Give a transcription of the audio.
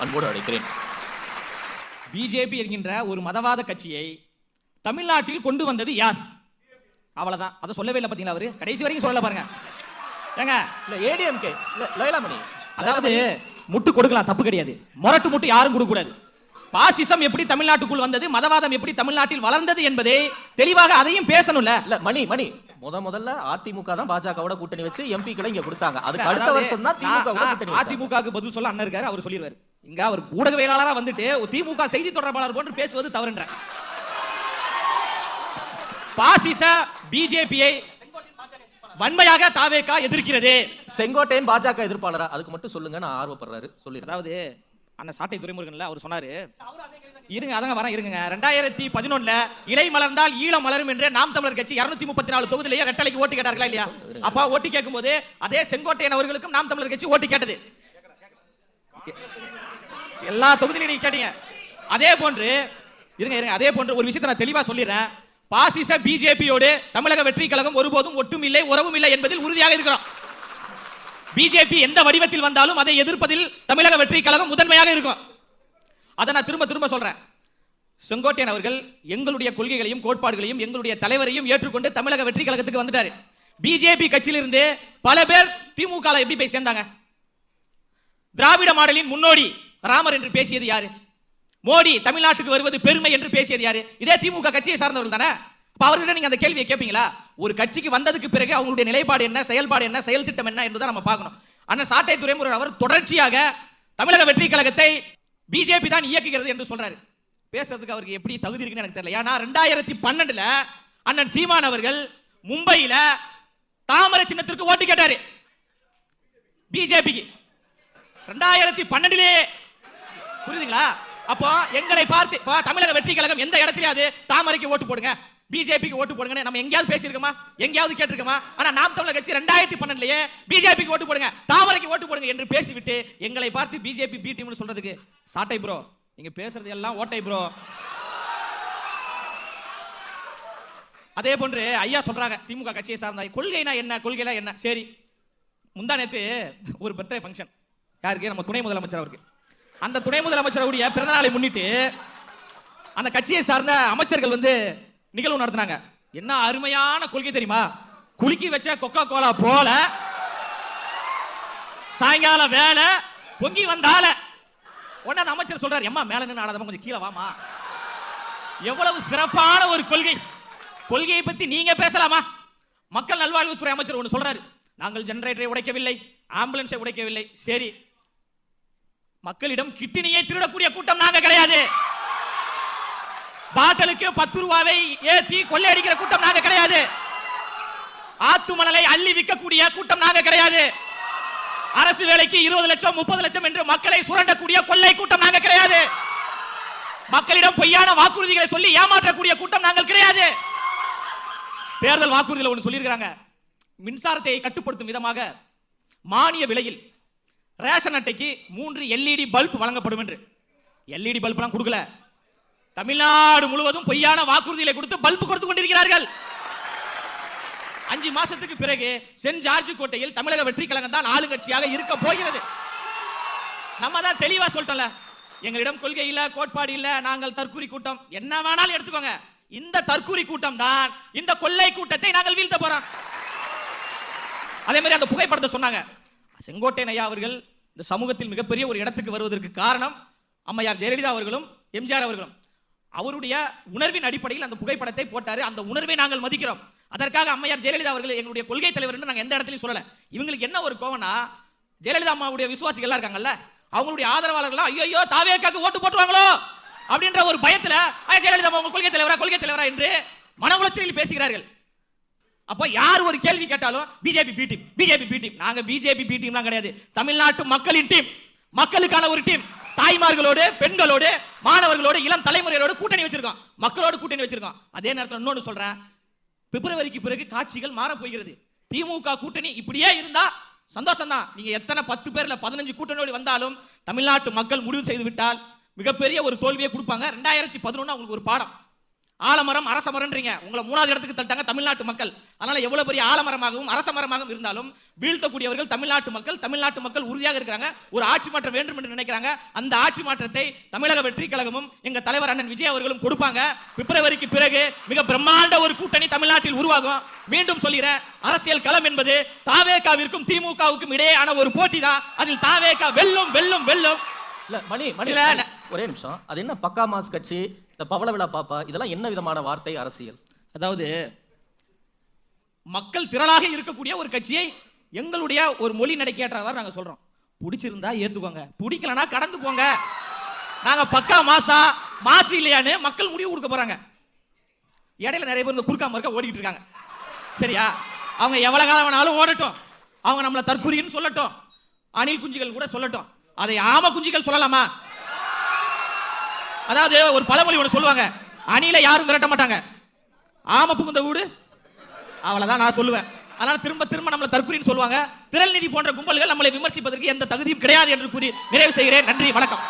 அன்போடு அழைக்கிறேன். பிஜேபி என்கின்ற ஒரு மதவாத கட்சியை தமிழ்நாட்டில் கொண்டு வந்தது யார்? அவ்வளவுதான். அதை சொல்லவே இல்லை பாத்தீங்களா? அவரு கடைசி வரைக்கும் சொல்லல பாருங்க. ஏங்க இல்ல ஏடிஎம்கே இல்ல லயலாமணி, அதாவது முட்டு கொடுக்கலாம், தப்பு கிடையாது. முரட்டு முட்டு யாரும் கொடுக்க கூடாது. பாசிசம் எப்படி தமிழ்நாட்டுக்குள் வந்தது, மதவாதம் எப்படி தமிழ்நாட்டில் வளர்ந்தது என்பதை தெளிவாக அதையும் பேசணும்ல. இல்ல மணி முதல்ல அதிமுக தான் பாஜகவோட கூட்டணி வச்சு எம்பிக்களை இங்க கொடுத்தாங்க. அதுக்கு அடுத்த வருஷம் தான் திமுக கூட்டணி. அதிமுகவுக்கு பதில் சொல்ல அண்ணன் இருக்காரு, அவர் சொல்லிடுவாரு. இங்க அவர் ஊடகவியலாளரா வந்துட்டு திமுக செய்தி தொடர்பாளர் போன்று பேசுவது தவறுன்ற. பாசிச பிஜேபியை வன்மையாக தாவேகா எதிர்க்கிறது. செங்கோட்டையன் பாஜக எதிர்ப்பாளரா? அதுக்கு மட்டும் சொல்லுங்க, நான் ஆர்வப்படுறாரு சொல்லி. அதாவது அண்ணன் சாட்டை துரைமுருகன்ல அவர் சொன்னாரு, இருங்க அதங்க வரேன் இருங்க, 2011 இலை மலர்ந்தால் ஈழம் மலரும் என்று நாம் தமிழர் கட்சி 234 தொகுதியிலேயே ரெட்டலைக்கு ஓட்டு கேட்டார்களா இல்லையா? அப்பா ஓட்டு கேட்கும் போது அதே செங்கோட்டையன் அவர்களுக்கும் நாம் தமிழர் கட்சி ஓட்டு கேட்டது. எல்லா தொகுதியிலையும் நீங்க கேட்டீங்க. அதே போன்று இருங்க அதே போன்று ஒரு விஷயத்தை நான் தெளிவா சொல்லிடுறேன். பாசிச பிஜேபியோடு தமிழக வெற்றி கழகம் ஒருபோதும் ஒட்டும் இல்லை, உறவும் இல்லை என்பதில் உறுதியாக இருக்கிறோம். பிஜேபி எந்த வடிவத்தில் வந்தாலும் அதை எதிர்ப்பதில் தமிழக வெற்றி கழகம் முதன்மையாக இருக்கும். அதை நான் திரும்ப சொல்றேன். செங்கோட்டையன் அவர்கள் எங்களுடைய கொள்கைகளையும் கோட்பாடுகளையும் எங்களுடைய தலைவரையும் ஏற்றுக்கொண்டு தமிழக வெற்றி கழகத்துக்கு வந்துட்டாரு. பிஜேபி கட்சியிலிருந்து பல பேர் திமுக எப்படி போய் சேர்ந்தாங்க? திராவிட மாடலின் முன்னோடி ராமர் என்று பேசியது யாரு? மோடி தமிழ்நாட்டுக்கு வருவது பெருமை என்று பேசியது யாரு? இதே திமுக கட்சியை சார்ந்தவர்கள் தானே. அவர்கிட்ட நீங்க அந்த கேள்வியை கேட்பீங்களா? ஒரு கட்சிக்கு வந்ததுக்கு பிறகு அவங்களுடைய நிலைப்பாடு என்ன, செயல்பாடு என்ன, செயல் திட்டம் என்ன என்பதை நம்ம பார்க்கணும். அண்ணன் சாட்டை துரைமுருகன் அவர் தொடர்ச்சியாக தமிழக வெற்றி கழகத்தை பிஜேபி தான் இயக்குகிறது என்று சொல்றாரு. பேசுறதுக்கு அவருக்கு எப்படி தகுதி இருக்குன்னு எனக்கு தெரியல. ஏன்னா 2012 அண்ணன் சீமான் அவர்கள் மும்பையில தாமரை சின்னத்திற்கு ஓட்டு கேட்டாரு பிஜேபிக்கு 2012. புரியுதுங்களா? அப்போ எங்களை பார்த்து தமிழக வெற்றி கழகம் எந்த இடத்திலாவது தாமரைக்கு ஓட்டு போடுங்க, பிஜேபிக்கு ஓட்டு போடுங்க நம்ம எங்கேயாவது பேசியிருக்கோமா? எங்கேயாவது கேட்டிருக்கோமா? ஆனா நாம் தமிழர் கட்சி 2012 பிஜேபிக்கு ஓட்டு போடுங்க, தாமரைக்கு ஓட்டு போடுங்க என்று பேசிவிட்டு எங்களை பார்த்து பிஜேபி பி டீம்னு சொல்றதுக்கு சாட்டை ப்ரோ, நீங்க பேசுறது எல்லாம் ஓட்டை ப்ரோ. அதே போன்று ஐயா சொல்றாங்க திமுக கட்சியை சார்ந்த கொள்கைனா என்ன, கொள்கைனா என்ன? சரி, முந்தா நேத்து ஒரு பர்த்டே ஃபங்க்ஷன் யாருக்கு? நம்ம துணை முதலமைச்சர் அவருக்கு. அந்த துணை முதலமைச்சருடைய பிறந்த நாளை முன்னிட்டு அந்த கட்சியை சார்ந்த அமைச்சர்கள் வந்து நிகழ்வு நடத்தினாங்க. என்ன அருமையான கொள்கை தெரியுமா? குலுக்கி வச்ச கொக்கோ கோலா போல சாயங்கால வேலை பொங்கி வந்தால உடனே அந்த அமைச்சர் சொல்றாரு, எம்மா மேல நின்று ஆடாதமா கொஞ்சம் கீழே வாமா. எவ்வளவு சிறப்பான ஒரு கொள்கை! கொள்கையை பத்தி நீங்க பேசலாமா? மக்கள் நல்வாழ்வுத்துறை அமைச்சர் ஒன்று சொல்றாரு, நாங்கள் ஜெனரேட்டரை உடைக்கவில்லை, ஆம்புலன்ஸை உடைக்கவில்லை. சரி, மக்களிடம் கிட்னியை திருடக்கூடிய கூட்டம் நாங்க கிடையாது. பாட்டலுக்கு 10 ரூபாவை ஏத்தி கொள்ளையடிக்கிற கூட்டம் நாங்க கிடையாது. ஆத்து மணலை அள்ளி விற்கக்கூடிய கூட்டம் நாங்க கிடையாது. அரசு வேலைக்கு 20 லட்சம் 30 லட்சம் என்று மக்களை சுரண்டக்கூடிய கொள்ளை கூட்டம் நாங்க கிடையாது. மக்களிடம் பொய்யான வாக்குறுதிகளை சொல்லி ஏமாற்றக்கூடிய கூட்டம் நாங்கள் கிடையாது. தேர்தல் வாக்குறுதியில் ஒன்று சொல்லியிருக்காங்க, மின்சாரத்தை கட்டுப்படுத்தும் விதமாக மானிய விலையில் ரேஷன் அட்டைக்கு 3 LED பல்ப் வழங்கப்படும் என்று. LED பல்ப் கொடுக்கல, தமிழ்நாடு முழுவதும் பொய்யான வாக்குறுதிகளை கொடுத்து பல்ப் கொடுத்து கொண்டிருக்கிறார்கள். 5 மாசத்துக்கு பிறகு சென்ட் ஜார்ஜ் கோட்டையில் தமிழக வெற்றி கழகம் தான் ஆளுங்கட்சியாக இருக்க போகிறது. நம்ம தான் தெளிவா சொல்லிட்டோம்ல, எங்களிடம் கொள்கை இல்ல, கோட்பாடு இல்ல, நாங்கள் தற்கூரி கூட்டம், என்ன வேணாலும் எடுத்துக்கோங்க. இந்த தற்கூரி கூட்டம் தான் இந்த கொள்ளை கூட்டத்தை நாங்கள் வீழ்த்த போறோம். அதே மாதிரி அந்த புகைப்படத்தை சொன்னாங்க. செங்கோட்டையன் ஐயா அவர்கள் இந்த சமூகத்தில் மிகப்பெரிய ஒரு இடத்துக்கு வருவதற்கு காரணம் அம்மையார் ஜெயலலிதா அவர்களும் எம்ஜிஆர் அவர்களும். அவருடைய உணர்வின் அடிப்படையில் அந்த புகைப்படத்தை போட்டாரு. அந்த உணர்வை நாங்கள் மதிக்கிறோம். அதற்காக அம்மையார் ஜெயலலிதா அவர்கள் எங்களுடைய கொள்கை தலைவர் என்று நாங்கள் எந்த இடத்துலையும் சொல்லல. இவங்களுக்கு என்ன ஒரு கோவம்னா, ஜெயலலிதா அம்மாவுடைய விசுவாசிகள் இருக்காங்கல்ல, அவங்களுடைய ஆதரவாளர்கள் ஐயோ தாவேக்காக்கு ஓட்டு போட்டுவாங்களோ அப்படின்ற ஒரு பயத்துல ஜெயலலிதா அம்மா கொள்கை தலைவரா என்று மன உளைச்சலில் பேசுகிறார்கள். அப்ப யார் ஒரு கேள்வி கேட்டாலும் பிஜேபி பி டீம். நாங்க பிஜேபி பி டீம்லாம் கிடையாது. தமிழ்நாட்டு மக்களின் டீம், மக்களுக்கான ஒரு டீம். தாய்மார்களோடு, பெண்களோடு, மாணவர்களோடு, இளம் தலைமுறையோடு கூட்டணி வச்சிருக்கோம், மக்களோடு கூட்டணி வச்சிருக்கோம். அதே நேரத்தில் இன்னொன்று சொல்றேன், பிப்ரவரிக்கு பிறகு காட்சிகள் மாற போகிறது. திமுக கூட்டணி இப்படியே இருந்தா சந்தோஷம் தான். நீங்க எத்தனை 10 பேர்ல 15 கூட்டணியோடு வந்தாலும் தமிழ்நாட்டு மக்கள் முடிவு செய்து விட்டால் மிகப்பெரிய ஒரு தோல்வியை கொடுப்பாங்க. 2011 அவங்களுக்கு ஒரு பாடம். ஆலமரம் அரசமரம்ன்றீங்க. உங்களை 3வது இடத்துக்கு தள்ளிட்டாங்க தமிழ்நாட்டு மக்கள். அதனால எவ்வளவு பெரிய ஆலமரமாகவும் அரசமரமாகவும் இருந்தாலும் வீழ்த்தக்கூடியவர்கள் தமிழ்நாட்டு மக்கள். தமிழ்நாட்டு மக்கள் உறுதியாக இருக்கிறாங்க. ஒரு ஆட்சி மாற்றம் வேண்டும் என்று நினைக்கிறாங்க. அந்த ஆட்சி மாற்றத்தை தமிழக வெற்றி கழகமும் எங்க தலைவர் அண்ணன் விஜய் அவர்களும் கொடுப்பாங்க. பிப்ரவரிக்கு பிறகு மிக பிரம்மாண்ட ஒரு கூட்டணி தமிழ்நாட்டில் உருவாகும். மீண்டும் சொல்கிறேன், அரசியல் களம் என்பது தாவேகாவிற்கும் திமுகவுக்கும் இடையேயான ஒரு போட்டி தான். அதில் தாவேகா வெல்லும் வெல்லும் வெல்லும். இல்ல மணி ஒரே நிமிஷம், அது என்ன பக்கா மாஸ் கட்சி, இந்த பவள விழா பாப்பா, இதெல்லாம் என்ன விதமான வார்த்தை அரசியல்? அதாவது மக்கள் திரளாக இருக்கக்கூடிய ஒரு கட்சியை எங்களுடைய ஒரு மொழி நடைக்கேற்றவாறு நாங்க சொல்றோம். பிடிச்சிருந்தா ஏத்துக்கோங்க, பிடிக்கலனா கடந்து போங்க. நாங்க பக்கா மாசு இல்லையான்னு மக்கள் முடிவு கொடுக்க போறாங்க. இடையில நிறைய பேர் இந்த குறுக்காம இருக்க ஓடிட்டு இருக்காங்க. சரியா? அவங்க எவ்வளவு காலம் வேணாலும் ஓடட்டும். அவங்க நம்மள தற்குறின்னு சொல்லட்டும், அணில் குஞ்சுகள் கூட சொல்லட்டும். அதை ஆம குஞ்சுகள் சொல்லலாமா? அதாவது ஒரு பழமொழி ஒன்று சொல்லுவாங்க, அணில யாரும் விரட்ட மாட்டாங்க, ஆம புகுந்த வீடு. அவ்வளவுதான் நான் சொல்லுவேன். அதனால திரும்ப திரும்ப நம்மள தற்குறின்னு சொல்லுவாங்க. திரள் நிதி போன்ற கும்பல்கள் நம்மளை விமர்சிப்பதற்கு எந்த தகுதியும் கிடையாது என்று கூறி நிறைவு செய்கிறேன். நன்றி, வணக்கம்.